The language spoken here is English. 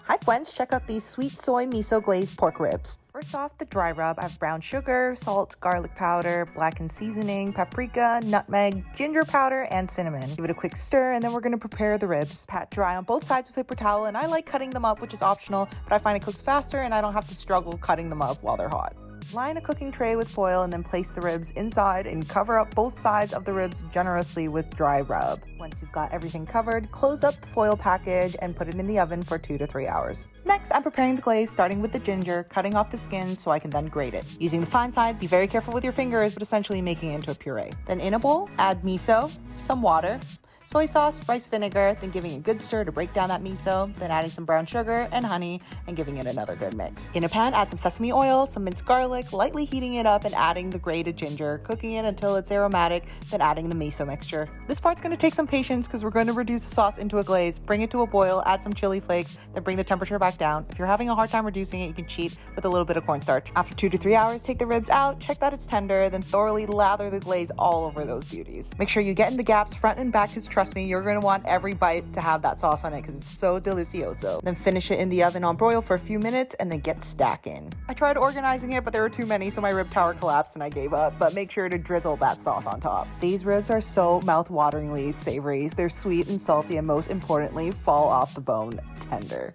Hi friends, check out these sweet soy miso glazed pork ribs. First off, the dry rub. I have brown sugar, salt, garlic powder, blackened seasoning, paprika, nutmeg, ginger powder, and cinnamon. Give it a quick stir, and then we're gonna prepare the ribs. Pat dry on both sides with paper towel, and I like cutting them up, which is optional, but I find it cooks faster and I don't have to struggle cutting them up while they're hot. Line a cooking tray with foil and then place the ribs inside and cover up both sides of the ribs generously with dry rub. Once you've got everything covered, close up the foil package and put it in the oven for 2 to 3 hours. Next, I'm preparing the glaze, starting with the ginger, cutting off the skin so I can then grate it. Using the fine side, be very careful with your fingers, but essentially making it into a puree. Then in a bowl, add miso, some water, soy sauce, rice vinegar, then giving a good stir to break down that miso, then adding some brown sugar and honey and giving it another good mix. In a pan, add some sesame oil, some minced garlic, lightly heating it up and adding the grated ginger, cooking it until it's aromatic, then adding the miso mixture. This part's going to take some patience because we're going to reduce the sauce into a glaze, bring it to a boil, add some chili flakes, then bring the temperature back down. If you're having a hard time reducing it, you can cheat with a little bit of cornstarch. After 2 to 3 hours, take the ribs out, check that it's tender, then thoroughly lather the glaze all over those beauties. Make sure you get in the gaps front and back because trust me, you're going to want every bite to have that sauce on it because it's so delicioso. Then finish it in the oven on broil for a few minutes and then get stacking. I tried organizing it, but there were too many, so my rib tower collapsed and I gave up, but make sure to drizzle that sauce on top. These ribs are so mouth-wateringly savory. They're sweet and salty and most importantly, fall off the bone tender.